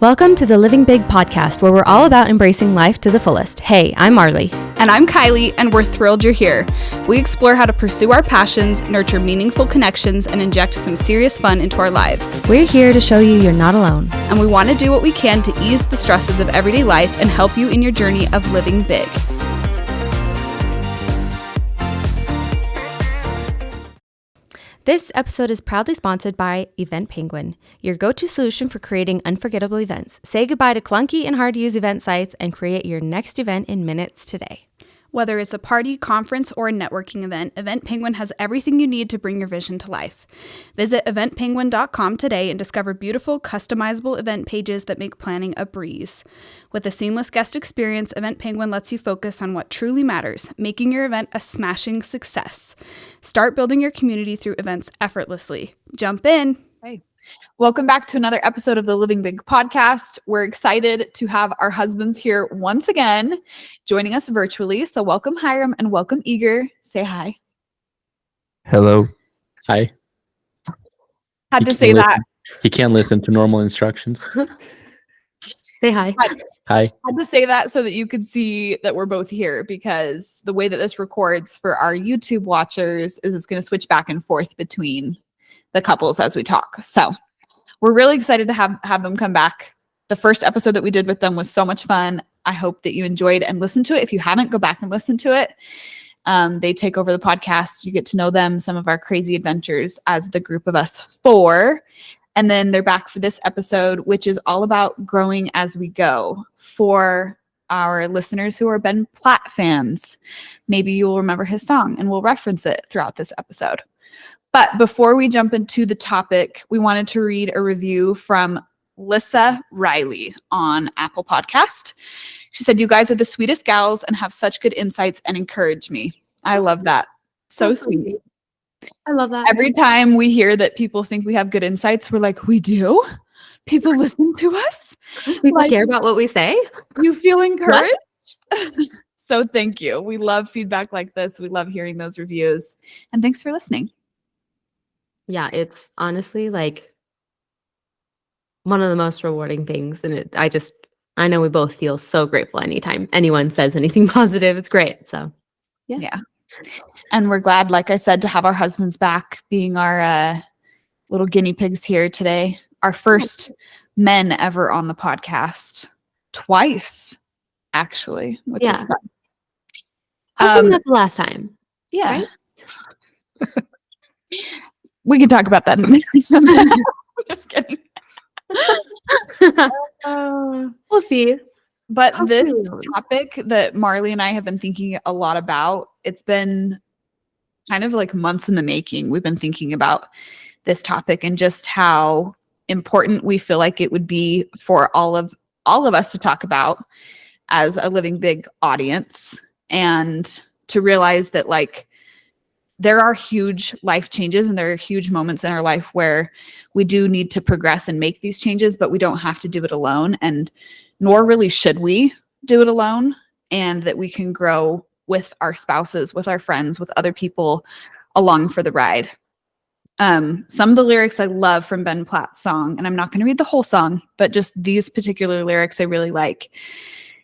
Welcome to the Living Big podcast, where we're all about embracing life to the fullest. Hey, I'm Marlie. And I'm Kylie, and we're thrilled you're here. We explore how to pursue our passions, nurture meaningful connections, and inject some serious fun into our lives. We're here to show you you're not alone. And we want to do what we can to ease the stresses of everyday life and help you in your journey of living big. This episode is proudly sponsored by Event Penguin, your go-to solution for creating unforgettable events. Say goodbye to clunky and hard-to-use event sites and create your next event in minutes today. Whether it's a party, conference, or a networking event, Event Penguin has everything you need to bring your vision to life. Visit eventpenguin.com today and discover beautiful, customizable event pages that make planning a breeze. With a seamless guest experience, Event Penguin lets you focus on what truly matters, making your event a smashing success. Start building your community through events effortlessly. Jump in! Hey. Welcome back to another episode of the Living Big podcast. We're excited to have our husbands here once again, joining us virtually. So welcome Hiram and welcome Eager. Say hi. Hello. Hi. Had to say that. He can't listen to normal instructions. Say hi. Hi. Had to say that so that you could see that we're both here, because the way that this records for our YouTube watchers is it's going to switch back and forth between the couples as we talk. So we're really excited to have them come back. The first episode that we did with them was so much fun. I hope that you enjoyed and listened to it. If you haven't, go back and listen to it. They take over the podcast. You get to know them, some of our crazy adventures as the group of us four. And then they're back for this episode, which is all about growing as we go. For our listeners who are Ben Platt fans, maybe you will remember his song and we'll reference it throughout this episode. But before we jump into the topic, we wanted to read a review from Lissa Riley on Apple Podcast. She said, "You guys are the sweetest gals and have such good insights and encourage me." I love that. So sweet. I love that. Every time we hear that people think we have good insights, we're like, we do? People listen to us? People care about what we say? You feel encouraged? So thank you. We love feedback like this. We love hearing those reviews. And thanks for listening. Yeah, it's honestly like one of the most rewarding things. And I know we both feel so grateful anytime anyone says anything positive. It's great. So, yeah. And we're glad, like I said, to have our husbands back, being our little guinea pigs here today. Our first men ever on the podcast. Twice, actually, which is fun. Hopefully not the last time. Yeah. Right? We can talk about that in a minute. Just kidding. We'll see. But Hopefully. This topic that Marlie and I have been thinking a lot about, it's been kind of like months in the making. We've been thinking about this topic and just how important we feel like it would be for all of us to talk about as a Living Big audience, and to realize that like there are huge life changes and there are huge moments in our life where we do need to progress and make these changes, but we don't have to do it alone, and nor really should we do it alone, and that we can grow with our spouses, with our friends, with other people along for the ride. Some of the lyrics I love from Ben Platt's song, and I'm not going to read the whole song, but just these particular lyrics I really like.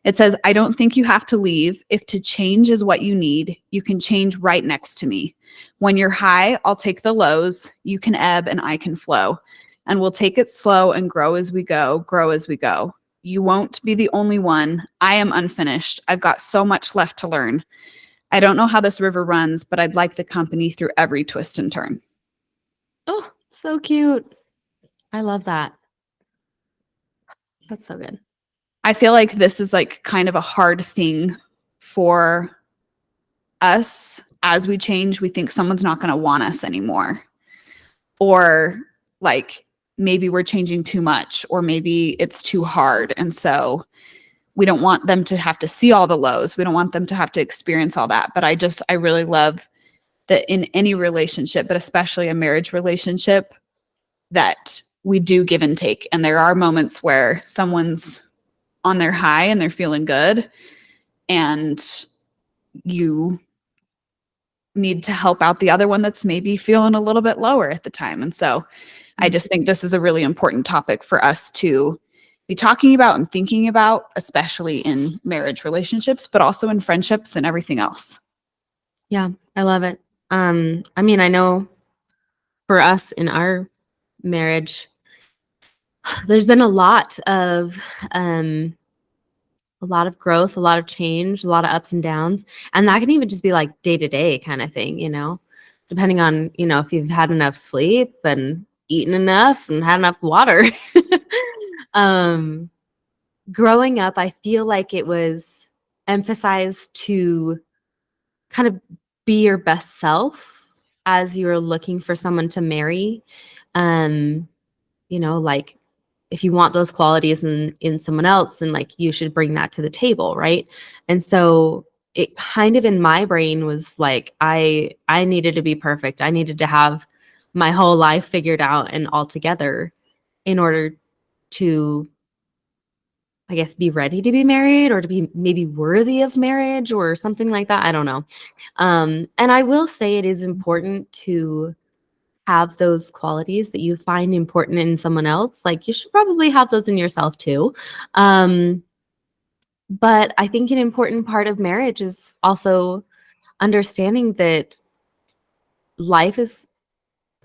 It says, "I don't think you have to leave. If to change is what you need, you can change right next to me. When you're high, I'll take the lows. You can ebb and I can flow. And we'll take it slow and grow as we go, grow as we go. You won't be the only one. I am unfinished. I've got so much left to learn. I don't know how this river runs, but I'd like the company through every twist and turn." Oh, so cute. I love that. That's so good. I feel like this is like kind of a hard thing for us as we change. We think someone's not going to want us anymore, or like maybe we're changing too much, or maybe it's too hard. And so we don't want them to have to see all the lows. We don't want them to have to experience all that. But I really love that in any relationship, but especially a marriage relationship, that we do give and take. And there are moments where someone's on their high and they're feeling good, and you need to help out the other one that's maybe feeling a little bit lower at the time. And so I just think this is a really important topic for us to be talking about and thinking about, especially in marriage relationships, but also in friendships and everything else. Yeah, I love it. I mean, I know for us in our marriage, there's been a lot of growth, a lot of change, a lot of ups and downs. And that can even just be like day to day kind of thing, depending on, if you've had enough sleep and eaten enough and had enough water. um, Growing up, I feel like it was emphasized to kind of be your best self as you're looking for someone to marry. Um, like if you want those qualities in someone else, then like you should bring that to the table, right? And so it kind of in my brain was like I needed to be perfect. I needed to have my whole life figured out and all together in order to, I guess, be ready to be married or to be maybe worthy of marriage or something like that. I don't know. And I will say it is important to have those qualities that you find important in someone else. Like you should probably have those in yourself too. But I think an important part of marriage is also understanding that life is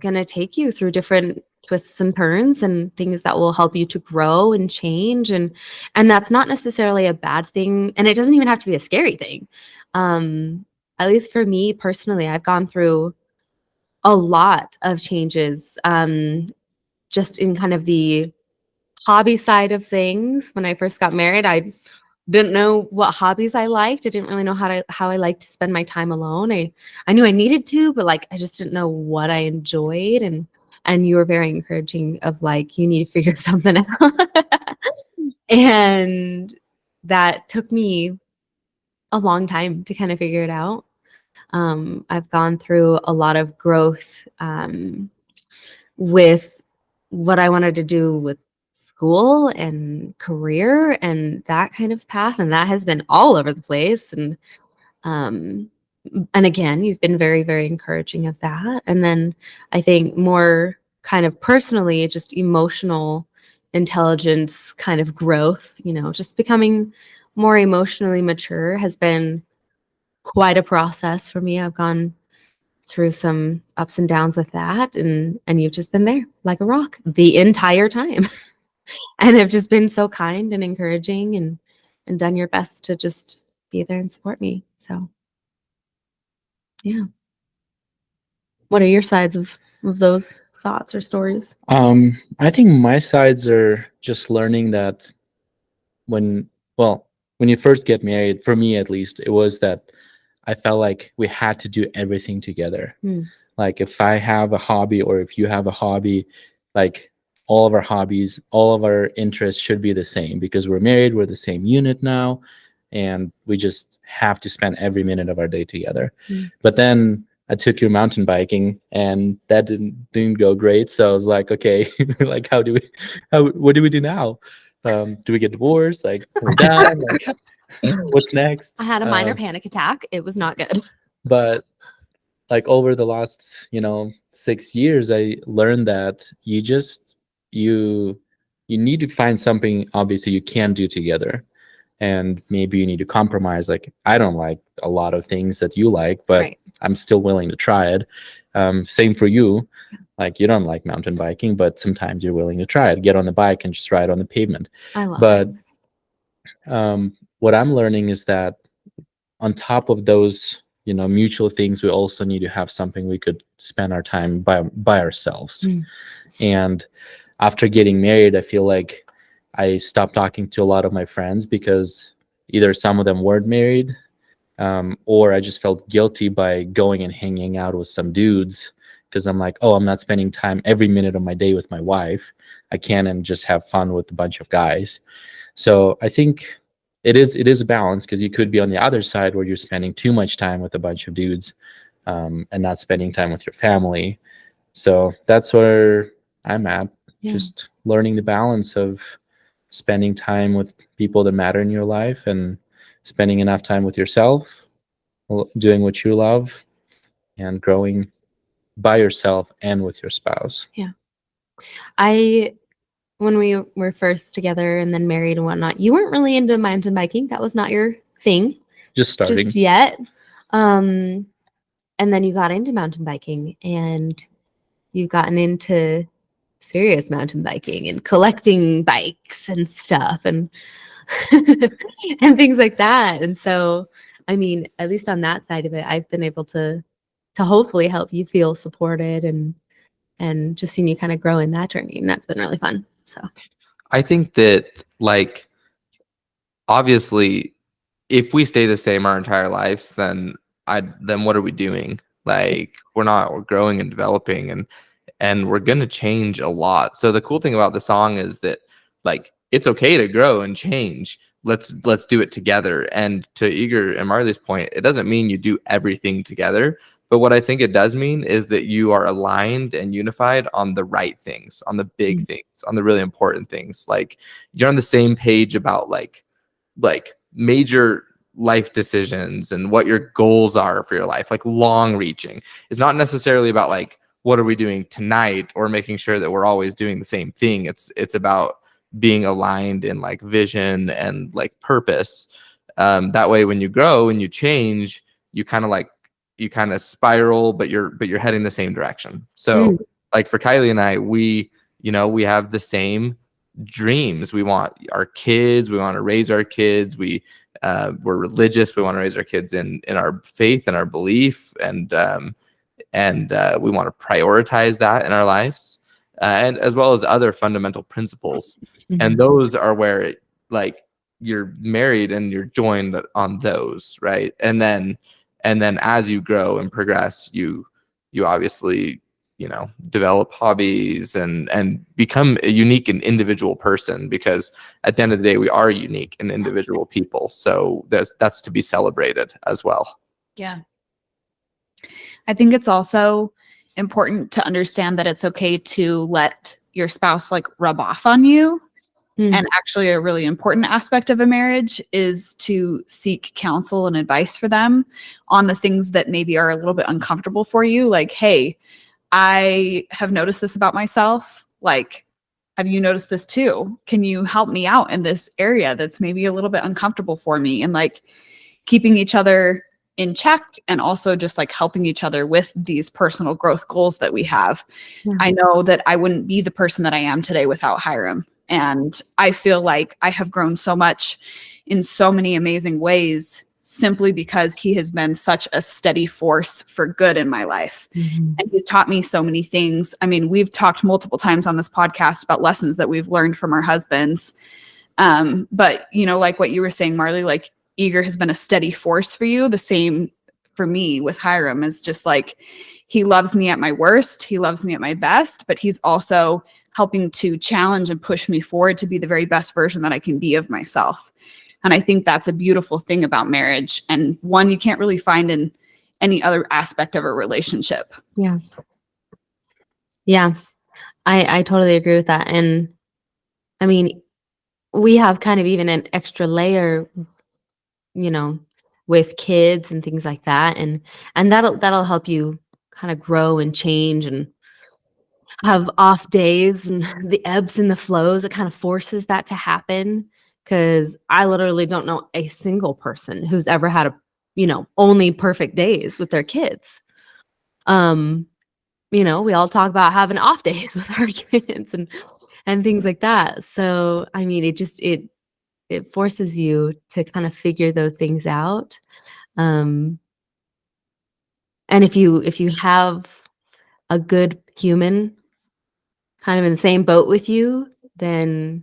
going to take you through different twists and turns and things that will help you to grow and change, and that's not necessarily a bad thing, and it doesn't even have to be a scary thing. At least for me personally, I've gone through a lot of changes, just in kind of the hobby side of things. When I first got married, I didn't know what hobbies I liked. I didn't really know how I liked to spend my time alone. I knew I needed to, but like I just didn't know what I enjoyed, and you were very encouraging of like you need to figure something out. And that took me a long time to kind of figure it out. I've gone through a lot of growth with what I wanted to do with school and career and that kind of path, and that has been all over the place. Um, and again, you've been very, very encouraging of that. And then I think more kind of personally, just emotional intelligence kind of growth, just becoming more emotionally mature has been quite a process for me. I've gone through some ups and downs with that, and you've just been there like a rock the entire time. And have just been so kind and encouraging, and done your best to just be there and support me. So yeah. What are your sides of those thoughts or stories? I think my sides are just learning that when, well, when you first get married, for me at least, it was that I felt like we had to do everything together. Mm. Like if I have a hobby or if you have a hobby, like all of our hobbies, all of our interests should be the same because we're married, we're the same unit now, and we just have to spend every minute of our day together. Mm. But then I took you mountain biking and that didn't go great. So I was like, okay, like what do we do now? Do we get divorced? Like we're done? Like what's next? I had a minor panic attack. It was not good. But like over the last 6 years, I learned that you you need to find something obviously you can do together, and maybe you need to compromise. Like I don't like a lot of things that you like, but Right. I'm still willing to try it. Same for you. Like you don't like mountain biking, but sometimes you're willing to try it, get on the bike and just ride on the pavement. I love But it. what I'm learning is that on top of those mutual things, we also need to have something we could spend our time by ourselves. Mm. And after getting married, I feel like I stopped talking to a lot of my friends because either some of them weren't married, or I just felt guilty by going and hanging out with some dudes because I'm like, oh, I'm not spending time every minute of my day with my wife. I can and just have fun with a bunch of guys. So I think it is a balance because you could be on the other side where you're spending too much time with a bunch of dudes, and not spending time with your family. So that's where I'm at, Yeah. just learning the balance of spending time with people that matter in your life and spending enough time with yourself, doing what you love, and growing by yourself and with your spouse. Yeah. I when we were first together and then married and whatnot, you weren't really into mountain biking. That was not your thing Just starting. just yet. And then you got into mountain biking and you've gotten into serious mountain biking and collecting bikes and stuff and and things like that. And so, I mean, at least on that side of it, I've been able to hopefully help you feel supported and just seeing you kind of grow in that journey. And that's been really fun. So I think that, like, obviously, if we stay the same our entire lives, then what are we doing? Like, we're growing and developing, and we're gonna change a lot. So the cool thing about the song is that, like, it's okay to grow and change. Let's do it together. And to Eager and Marley's point, it doesn't mean you do everything together. But what I think it does mean is that you are aligned and unified on the right things, on the big things, on the really important things. Like, you're on the same page about like major life decisions and what your goals are for your life, like long reaching. It's not necessarily about like, what are we doing tonight, or making sure that we're always doing the same thing. It's about being aligned in like vision and like purpose. That way, when you grow and you change, you kind of spiral, but you're heading the same direction. So like for Kylie and I, we have the same dreams. We want our kids, we want to raise our kids, we're religious, we want to raise our kids in our faith and our belief, and we want to prioritize that in our lives, and as well as other fundamental principles. And those are where like you're married and you're joined on those, right? And then as you grow and progress, you obviously develop hobbies and become a unique and individual person, because at the end of the day, we are unique and individual people. So that's to be celebrated as well. Yeah. I think it's also important to understand that it's okay to let your spouse like rub off on you. And actually, a really important aspect of a marriage is to seek counsel and advice for them on the things that maybe are a little bit uncomfortable for you. Like, hey, I have noticed this about myself. Like, have you noticed this too? Can you help me out in this area that's maybe a little bit uncomfortable for me? And like keeping each other in check, and also just like helping each other with these personal growth goals that we have. I know that I wouldn't be the person that I am today without Hiram. And I feel like I have grown so much in so many amazing ways simply because he has been such a steady force for good in my life. And he's taught me so many things. I mean, we've talked multiple times on this podcast about lessons that we've learned from our husbands. But, like what you were saying, Marley, like Eager has been a steady force for you. The same for me with Hiram is just like, he loves me at my worst. He loves me at my best, but he's also helping to challenge and push me forward to be the very best version that I can be of myself. And I think that's a beautiful thing about marriage, and one you can't really find in any other aspect of a relationship. Yeah. I totally agree with that. And I mean, we have kind of even an extra layer, with kids and things like that. And that'll help you kind of grow and change and have off days and the ebbs and the flows. It kind of forces that to happen, because I literally don't know a single person who's ever had only perfect days with their kids. We all talk about having off days with our kids and things like that. So, I mean, it forces you to kind of figure those things out. And if you have a good human kind of in the same boat with you, then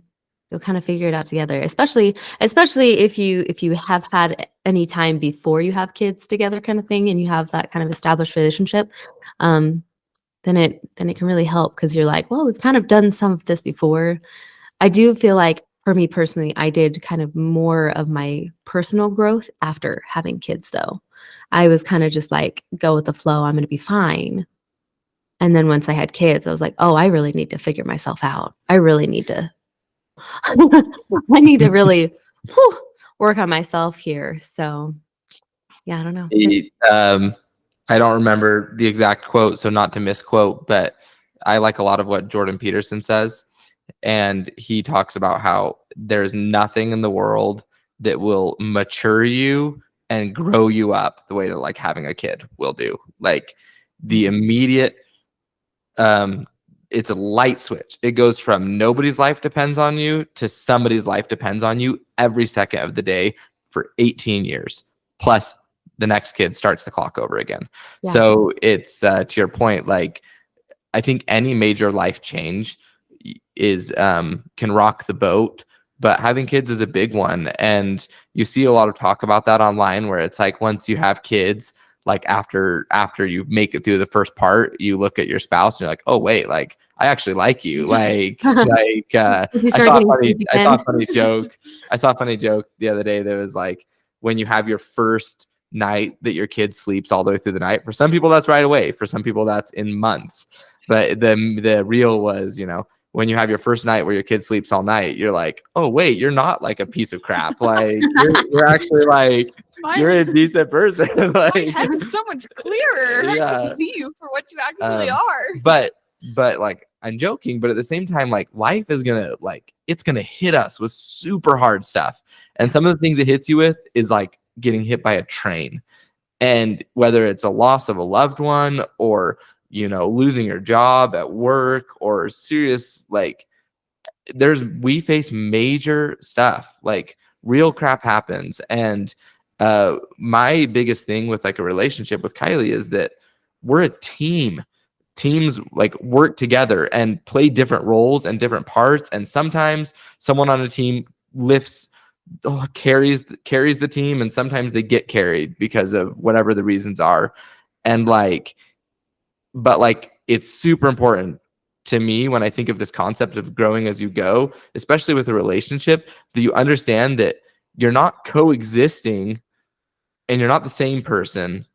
you'll kind of figure it out together. Especially if you have had any time before you have kids together, kind of thing, and you have that kind of established relationship. Then it can really help, because you're like, well, we've kind of done some of this before. I do feel like, for me personally, I did kind of more of my personal growth after having kids, though. I was kind of just like, go with the flow. I'm going to be fine. And then once I had kids, I was like, oh, I really need to figure myself out. I really need to, I need to really work on myself here. So, yeah, I don't know. I don't remember the exact quote, so not to misquote, but I like a lot of what Jordan Peterson says. and he talks about how there's nothing in the world that will mature you and grow you up the way that like having a kid will do. Like the immediate it's a light switch. It goes from nobody's life depends on you to somebody's life depends on you every second of the day for 18 years. Plus the next kid starts the clock over again. Yeah. So it's to your point, like I think any major life change is can rock the boat, but having kids is a big one. And you see a lot of talk about that online where it's like once you have kids, like after you make it through the first part, you look at your spouse and you're like, oh wait, like I actually like you. Like I saw a funny joke. I saw a funny joke the other day that was like when you have your first night that your kid sleeps all the way through the night. For some people that's right away. For some people that's in months. But the real was, you know, when you have your first night where your kid sleeps all night, you're like, oh wait, you're not like a piece of crap. Like you're actually like you're a decent person. My Like head is so much clearer. I Yeah. can see you for what you actually Um, are. but like I'm joking, but at the same time, like life is gonna like it's gonna hit us with super hard stuff. And some of the things it hits you with is like getting hit by a train. And whether it's a loss of a loved one or you know losing your job at work or serious like we face major stuff, like real crap happens. And my biggest thing with like a relationship with Kylie is that we're a team. Teams like work together and play different roles and different parts, and sometimes someone on a team carries the team, and sometimes they get carried because of whatever the reasons are. And like but like it's super important to me when I think of this concept of growing as you go, especially with a relationship, that you understand that you're not coexisting and you're not the same person,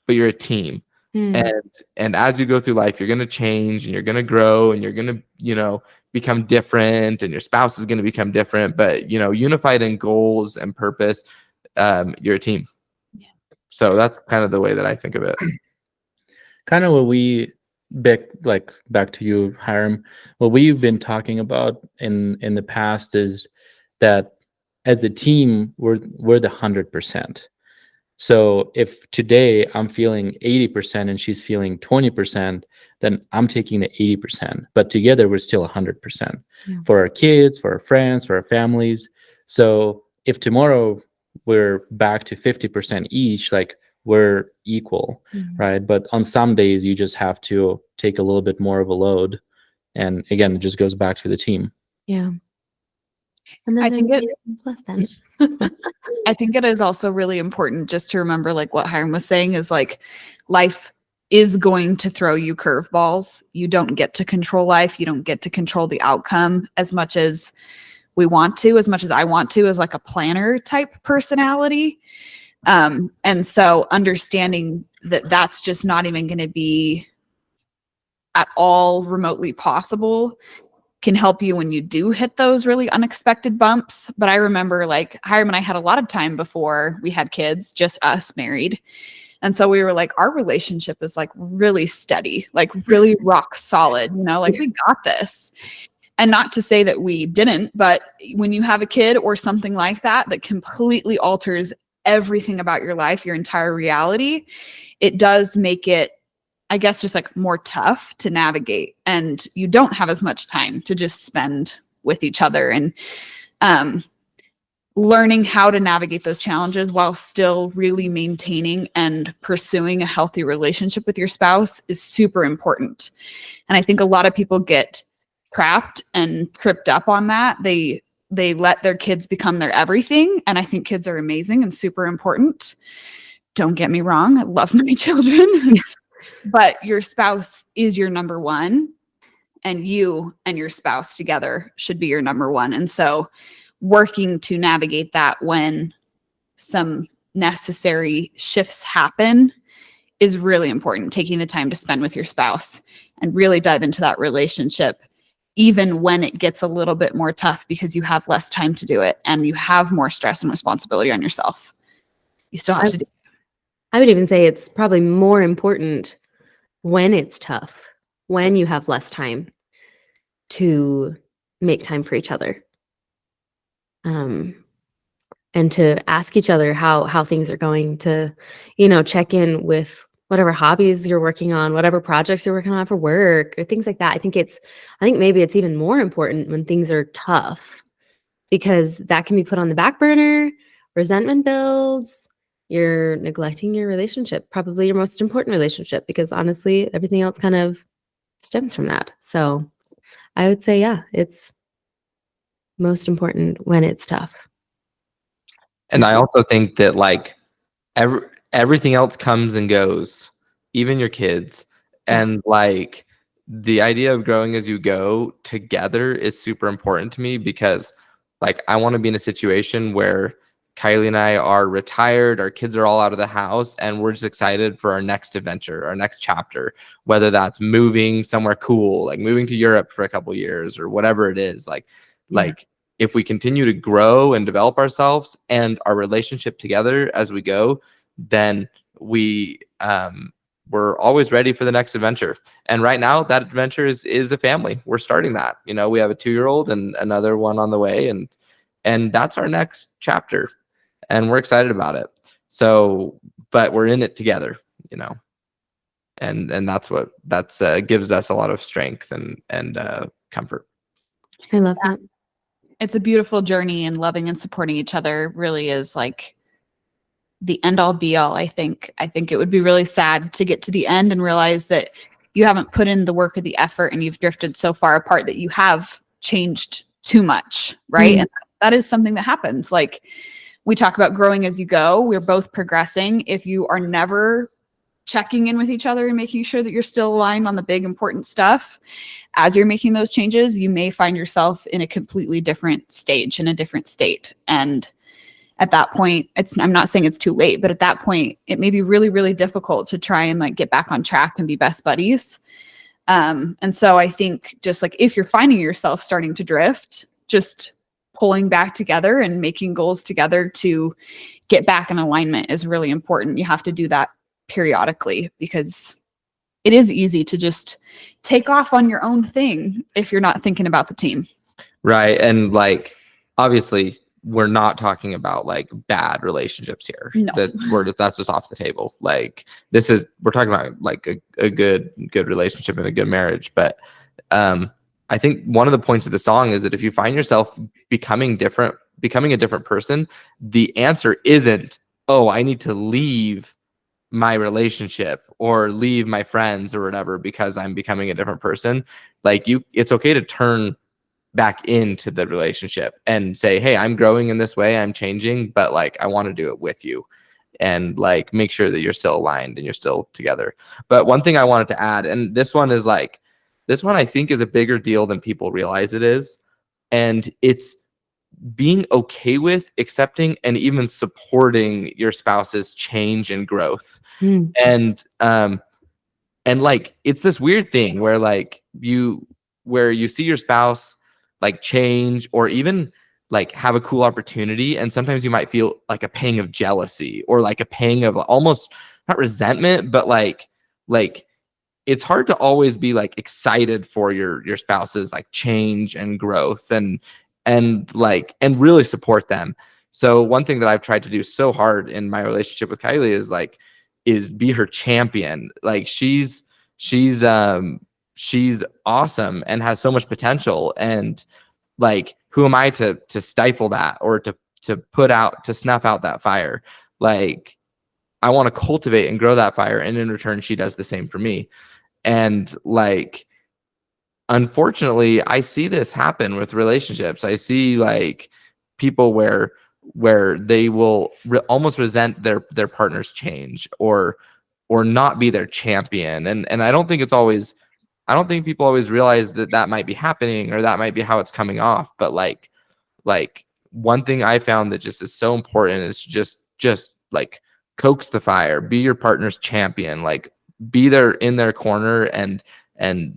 but you're a team. And as you go through life, you're going to change and you're going to grow and you're going to, you know, become different, and your spouse is going to become different, but you know, unified in goals and purpose, you're a team. Yeah. So that's kind of the way that I think of it. Kind of what we back to you, Hiram. What we've been talking about in the past is that as a team, we're the 100%. So if today I'm feeling 80% and she's feeling 20%, then I'm taking the 80%. But together we're still 100% for our kids, for our friends, for our families. So if tomorrow we're back to 50% each, like we're equal, right? But on some days you just have to take a little bit more of a load. And again, it just goes back to the team. Yeah. And then I think it's less than. I think it is also really important just to remember, like what Hiram was saying, is like life is going to throw you curveballs. You don't get to control life. You don't get to control the outcome as much as we want to, as much as I want to, as like a planner type personality. And so understanding that that's just not even going to be at all remotely possible can help you when you do hit those really unexpected bumps. But I remember like Hiram and I had a lot of time before we had kids, just us married. And so we were like, our relationship is like really steady, like really rock solid, you know, like we got this. And not to say that we didn't, but when you have a kid or something like that, that completely alters everything about your life, your entire reality, it does make it, I guess, just like more tough to navigate, and you don't have as much time to just spend with each other. And learning how to navigate those challenges while still really maintaining and pursuing a healthy relationship with your spouse is super important. And I think a lot of people get trapped and tripped up on that. They let their kids become their everything. And I think kids are amazing and super important. Don't get me wrong. I love my children. But your spouse is your number one, and you and your spouse together should be your number one. And so working to navigate that when some necessary shifts happen is really important. Taking the time to spend with your spouse and really dive into that relationship, even when it gets a little bit more tough because you have less time to do it and you have more stress and responsibility on yourself. You still have to do it. I would even say it's probably more important when it's tough, when you have less time, to make time for each other. And to ask each other how things are going, to, check in with whatever hobbies you're working on, whatever projects you're working on for work or things like that. I think maybe it's even more important when things are tough, because that can be put on the back burner, resentment builds, you're neglecting your relationship, probably your most important relationship, because honestly, everything else kind of stems from that. So I would say, yeah, it's most important when it's tough. And I also think that like everything else comes and goes, even your kids. Yeah. And like the idea of growing as you go together is super important to me, because like I want to be in a situation where Kylie and I are retired, our kids are all out of the house, and we're just excited for our next adventure, our next chapter, whether that's moving somewhere cool, like moving to Europe for a couple years or whatever it is. Like if we continue to grow and develop ourselves and our relationship together as we go, then we're always ready for the next adventure. And right now that adventure is a family. We're starting that. We have a 2-year-old and another one on the way, and that's our next chapter. And we're excited about it. So, but we're in it together, and that's gives us a lot of strength and comfort. I love that. It's a beautiful journey, and loving and supporting each other really is like the end all be all. I think it would be really sad to get to the end and realize that you haven't put in the work or the effort, and you've drifted so far apart that you have changed too much, right? And that is something that happens. Like we talk about growing as you go. We're both progressing. If you are never checking in with each other and making sure that you're still aligned on the big important stuff, as you're making those changes, you may find yourself in a completely different stage, in a different state. And at that point, I'm not saying it's too late, but at that point, it may be really, really difficult to try and like get back on track and be best buddies. And so I think just like if you're finding yourself starting to drift, just pulling back together and making goals together to get back in alignment is really important. You have to do that periodically, because it is easy to just take off on your own thing if you're not thinking about the team. Right. And like, obviously we're not talking about like bad relationships here. No. That's just off the table. Like we're talking about like a good relationship and a good marriage. But I think one of the points of the song is that if you find yourself becoming a different person, the answer isn't, oh, I need to leave my relationship or leave my friends or whatever because I'm becoming a different person. Like it's okay to turn back into the relationship and say, hey, I'm growing in this way, I'm changing, but like I want to do it with you, and like make sure that you're still aligned and you're still together. But one thing I wanted to add, and this one I think is a bigger deal than people realize it is, and it's being okay with accepting and even supporting your spouse's change and growth. And like it's this weird thing where you see your spouse like change or even like have a cool opportunity, and sometimes you might feel like a pang of jealousy or like a pang of almost not resentment, but like it's hard to always be like excited for your spouse's like change and growth and really support them. So one thing that I've tried to do so hard in my relationship with Kylie is be her champion. Like she's awesome and has so much potential, and like who am I to stifle that or to snuff out that fire? Like I want to cultivate and grow that fire, and in return she does the same for me. And like unfortunately I see this happen with relationships. I see like people where they will almost resent their partner's change or not be their champion, and I don't think people always realize that might be happening or that might be how it's coming off. But like one thing I found that just is so important is just like coax the fire, be your partner's champion, like be there in their corner and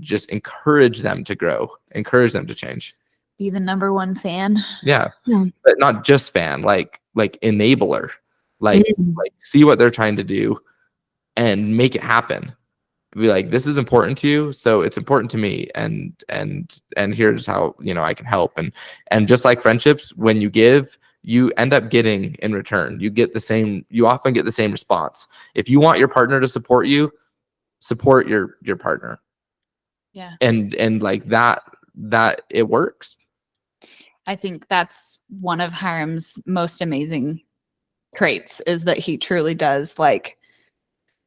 just encourage them to grow, encourage them to change. Be the number one fan. Yeah. But not just fan, like enabler, like see what they're trying to do and make it happen. be like, this is important to you, so it's important to me, and here's how, you know, I can help. And just like friendships, when you give, you end up getting in return. You often get the same response. If you want your partner to support you, support your partner. Yeah. And like that it works. I think that's one of Hiram's most amazing traits, is that he truly does like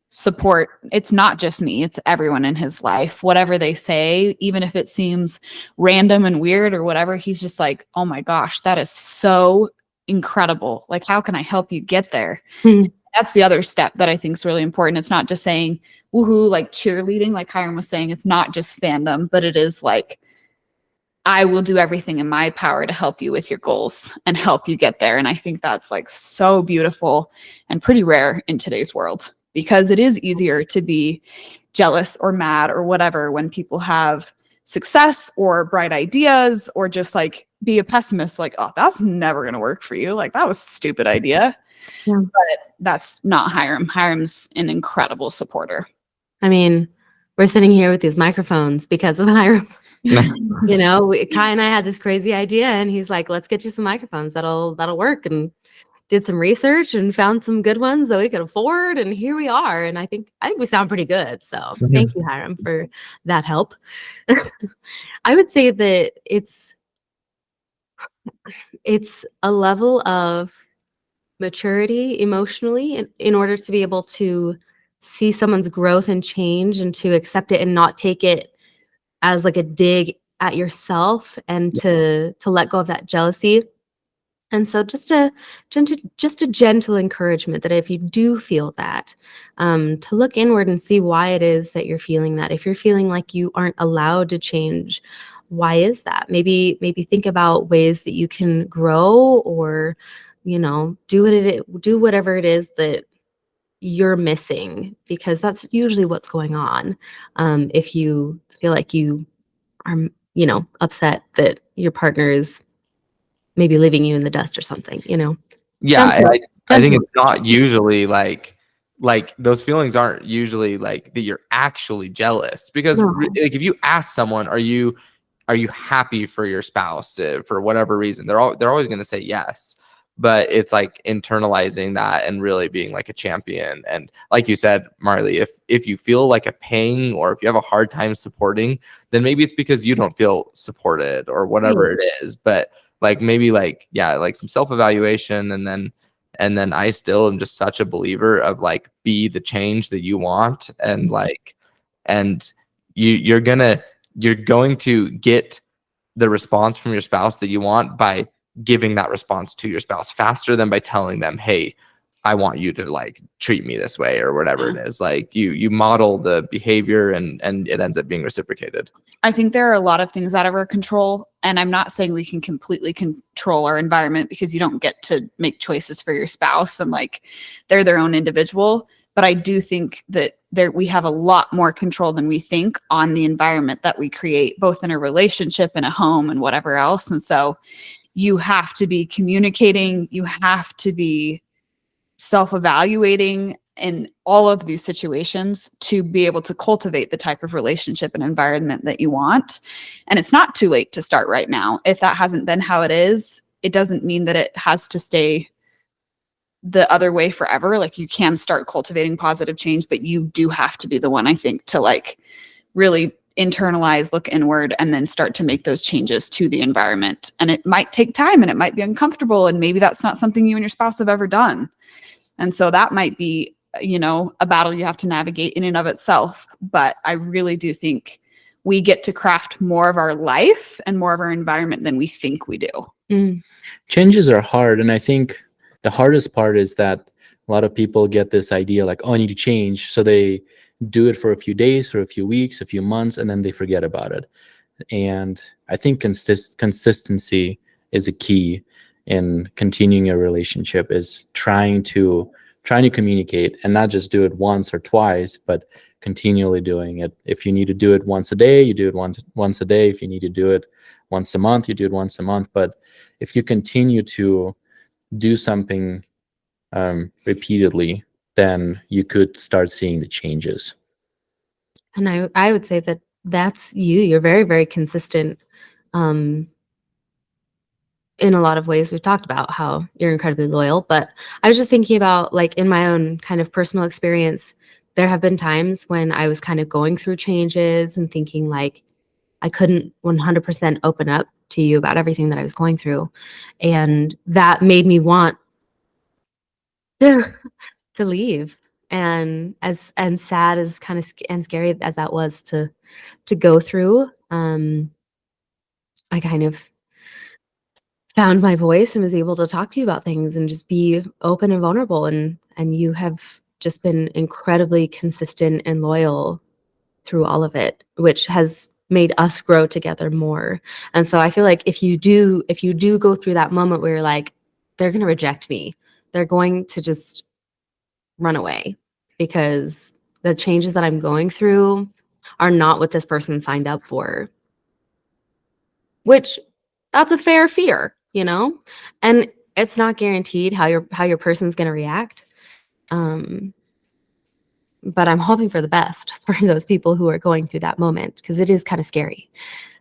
support. It's not just me, it's everyone in his life. Whatever they say, even if it seems random and weird or whatever, he's just like, oh my gosh, that is so incredible. Like, how can I help you get there? That's the other step that I think is really important. It's not just saying woohoo, like cheerleading, like Hiram was saying. It's not just fandom, but it is like, I will do everything in my power to help you with your goals and help you get there. And I think that's like so beautiful and pretty rare in today's world, because it is easier to be jealous or mad or whatever when people have success or bright ideas, or just like be a pessimist, like, oh, that's never going to work for you. Like, that was a stupid idea. Yeah. But that's not Hiram. Hiram's an incredible supporter. I mean, we're sitting here with these microphones because of Hiram. You know, Kai and I had this crazy idea, and he's like, let's get you some microphones that'll work, and did some research and found some good ones that we could afford, and here we are. And I think we sound pretty good. So thank you, Hiram, for that help. I would say that it's a level of maturity emotionally in order to be able to see someone's growth and change, and to accept it and not take it as like a dig at yourself, and to let go of that jealousy. And so just a gentle encouragement that if you do feel that, to look inward and see why it is that you're feeling that. If you're feeling like you aren't allowed to change, why is that? Maybe think about ways that you can grow, or, you know, do whatever it is that you're missing, because that's usually what's going on. If you feel like you are, you know, upset that your partner is maybe leaving you in the dust or something, you know. Yeah, and I think Gentle. it's not usually like those feelings aren't usually like that you're actually jealous, because No. like if you ask someone, are you happy for your spouse, for whatever reason, they're always going to say yes. But it's like internalizing that and really being like a champion. And like you said, Marley, if you feel like a pang, or if you have a hard time supporting, then maybe it's because you don't feel supported or whatever it is. But like maybe like, yeah, like some self-evaluation, and then I still am just such a believer of like, be the change that you want. And like, and you're going to get the response from your spouse that you want by giving that response to your spouse faster than by telling them, hey, I want you to like treat me this way, or whatever it is. Like you model the behavior, and it ends up being reciprocated. I think there are a lot of things out of our control, and I'm not saying we can completely control our environment, because you don't get to make choices for your spouse, and like they're their own individual. But I do think that we have a lot more control than we think on the environment that we create, both in a relationship and a home and whatever else. And so you have to be communicating, you have to be self-evaluating in all of these situations to be able to cultivate the type of relationship and environment that you want. And it's not too late to start right now. If that hasn't been how it is, it doesn't mean that it has to stay the other way forever. Like, you can start cultivating positive change, but you do have to be the one, I think, to like really internalize, look inward, and then start to make those changes to the environment. And it might take time, and it might be uncomfortable, and maybe that's not something you and your spouse have ever done. And so that might be, you know, a battle you have to navigate in and of itself. But I really do think we get to craft more of our life and more of our environment than we think we do. Changes are hard, and I think the hardest part is that a lot of people get this idea like, oh, I need to change, so they do it for a few days, for a few weeks, a few months, and then they forget about it. And I think consistency is a key in continuing a relationship, is trying to communicate, and not just do it once or twice, but continually doing it. If you need to do it once a day, you do it once a day. If you need to do it once a month, you do it once a month. But if you continue to do something repeatedly, then you could start seeing the changes. And I would say that that's you. You're very, very consistent um, in a lot of ways. We've talked about how you're incredibly loyal, but I was just thinking about, like, in my own kind of personal experience, there have been times when I was kind of going through changes and thinking like I couldn't 100% open up to you about everything that I was going through. And that made me want to, to leave. And as sad as kind of and scary as that was to go through, I kind of found my voice and was able to talk to you about things and just be open and vulnerable. And you have just been incredibly consistent and loyal through all of it, which has made us grow together more. And so I feel like if you do go through that moment where you're like, they're going to reject me, they're going to just run away because the changes that I'm going through are not what this person signed up for, which that's a fair fear, you know? And it's not guaranteed how your person's going to react. But I'm hoping for the best for those people who are going through that moment, because it is kind of scary.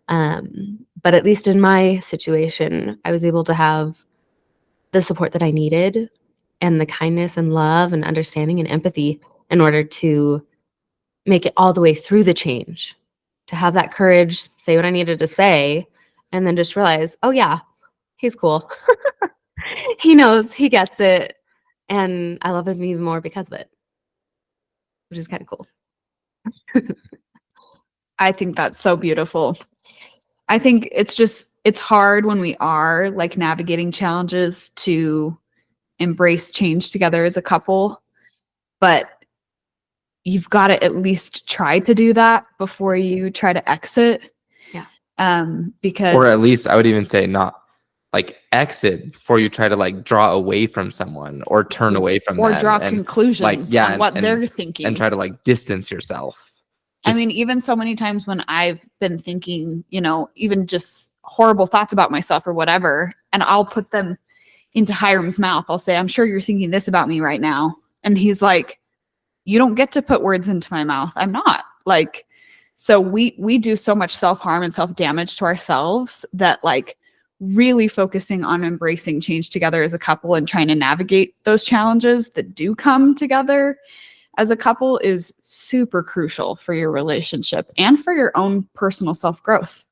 But at least in my situation, I was able to have the support that I needed and the kindness and love and understanding and empathy in order to make it all the way through the change, to have that courage, say what I needed to say, and then just realize, oh yeah, he's cool. He knows, he gets it. And I love him even more because of it, which is kind of cool. I think that's so beautiful. I think it's hard when we are like navigating challenges to embrace change together as a couple, but you've got to at least try to do that before you try to exit. Yeah. Because Or at least I would even say not like exit before you try to like draw away from someone or turn away from or them draw and conclusions like yeah on what and they're thinking. and try to like distance yourself. I mean, even so many times when I've been thinking, even just horrible thoughts about myself or whatever, and I'll put them into Hiram's mouth. I'll say, I'm sure you're thinking this about me right now. And he's like, you don't get to put words into my mouth. I'm not. Like, so we do so much self-harm and self-damage to ourselves that like really focusing on embracing change together as a couple and trying to navigate those challenges that do come together as a couple is super crucial for your relationship and for your own personal self-growth,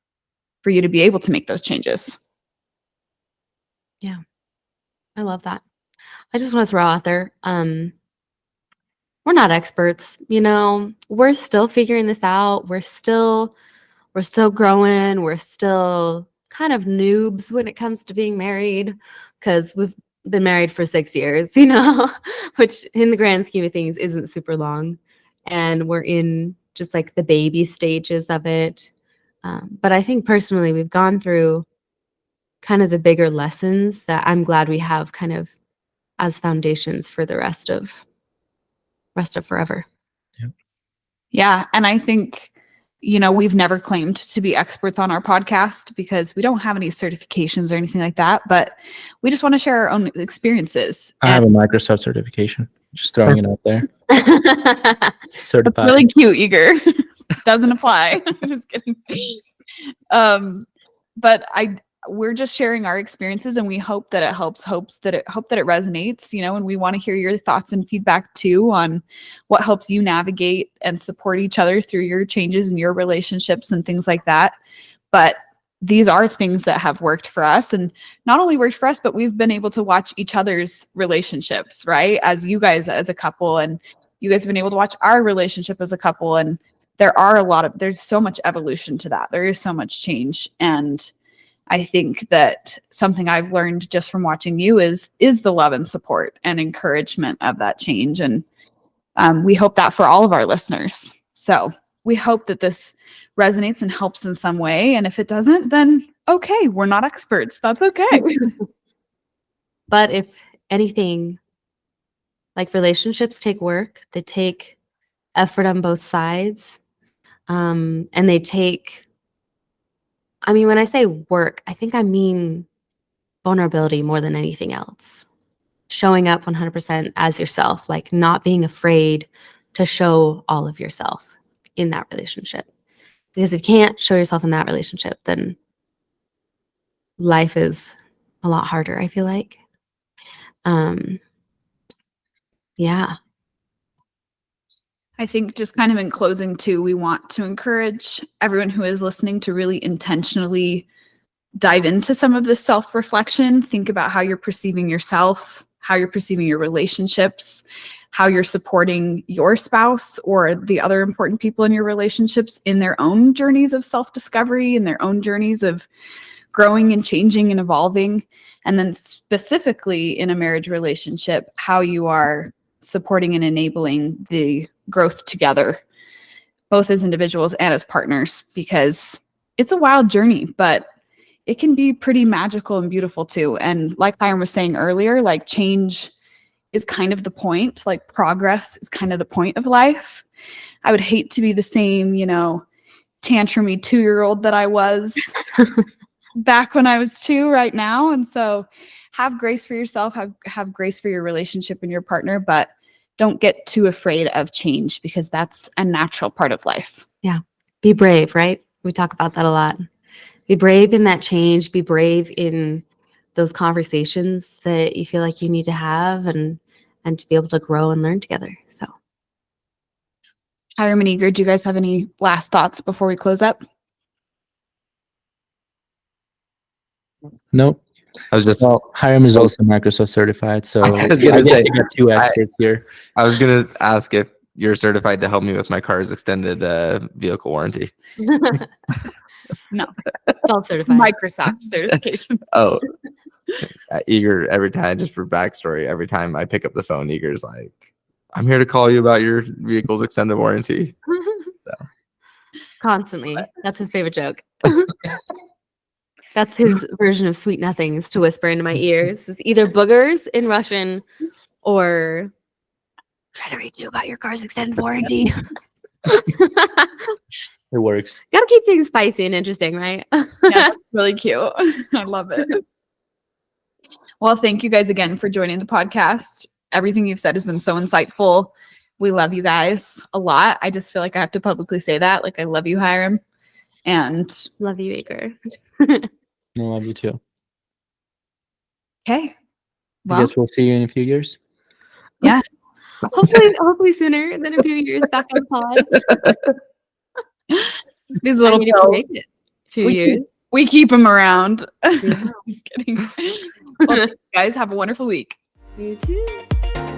for you to be able to make those changes. Yeah. I love that. I just want to throw out there, we're not experts, we're still figuring this out. We're still growing. We're still kind of noobs when it comes to being married because we've been married for 6 years, which in the grand scheme of things isn't super long. And we're in just like the baby stages of it. But I think personally, we've gone through kind of the bigger lessons that I'm glad we have kind of as foundations for the rest of forever. Yeah. And I think, we've never claimed to be experts on our podcast because we don't have any certifications or anything like that, but we just want to share our own experiences. I have a Microsoft certification. Just throwing it out there. Certified. That's really cute, Eager. Doesn't apply. Just kidding. But we're just sharing our experiences, and we hope that it helps. Hope that it resonates. And we want to hear your thoughts and feedback too on what helps you navigate and support each other through your changes in your relationships and things like that. But these are things that have worked for us, and not only worked for us, but we've been able to watch each other's relationships, right? As you guys as a couple, and you guys have been able to watch our relationship as a couple, and there's so much evolution to that. There is so much change. And I think that something I've learned just from watching you is the love and support and encouragement of that change. And we hope that for all of our listeners. So we hope that this resonates and helps in some way. And if it doesn't, then okay, we're not experts. That's okay. But if anything, like, relationships take work, they take effort on both sides. And they take, when I say work, I think I mean vulnerability more than anything else. Showing up 100% as yourself, like not being afraid to show all of yourself. in that relationship. Because if you can't show yourself in that relationship, then life is a lot harder, I feel like. Yeah. I think just kind of in closing too, we want to encourage everyone who is listening to really intentionally dive into some of this self-reflection. Think about how you're perceiving yourself, how you're perceiving your relationships, how you're supporting your spouse or the other important people in your relationships in their own journeys of self-discovery, in their own journeys of growing and changing and evolving. And then specifically in a marriage relationship, how you are supporting and enabling the growth together, both as individuals and as partners, because it's a wild journey, but it can be pretty magical and beautiful too. And like Hiram was saying earlier, like change is kind of the point, like progress is kind of the point of life. I would hate to be the same, tantrumy 2-year-old that I was back when I was 2 right now. And so have grace for yourself, have grace for your relationship and your partner, but don't get too afraid of change because that's a natural part of life. Yeah. Be brave, right? We talk about that a lot. Be brave in that change. Be brave in those conversations that you feel like you need to have and to be able to grow and learn together. So, Hiram and Eager, do you guys have any last thoughts before we close up? Nope. Well, Hiram is also Microsoft certified, so I was I gonna guess say, you got 2 experts here. I was gonna ask if you're certified to help me with my car's extended vehicle warranty. No. self-certified. Microsoft certification. Oh, Eager, every time, just for backstory, every time I pick up the phone, Eager's like, I'm here to call you about your vehicle's extended warranty. Constantly. That's his favorite joke. That's his version of sweet nothings to whisper into my ears. It's either boogers in Russian or trying to read you about your car's extended warranty. It works. Gotta keep things spicy and interesting, right? Yeah, really cute. I love it. Well, thank you guys again for joining the podcast. Everything you've said has been so insightful. We love you guys a lot. I just feel like I have to publicly say that. Like, I love you, Hiram. And Love you, Aker. I love you too. okay. I Well, guess we'll see you in a few years. Hopefully sooner than a few years back on pod. these I little need to pills, predict it. 2 years. we keep them around. Yeah. Just kidding. Well, thank you guys, have a wonderful week. You too.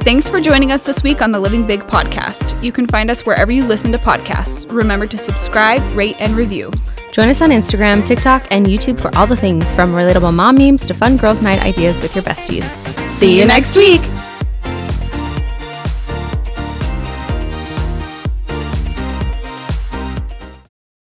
Thanks for joining us this week on the Living Big podcast. You can find us wherever you listen to podcasts. Remember to subscribe, rate, and review. Join us on Instagram, TikTok, and YouTube for all the things from relatable mom memes to fun girls' night ideas with your besties. See you next week.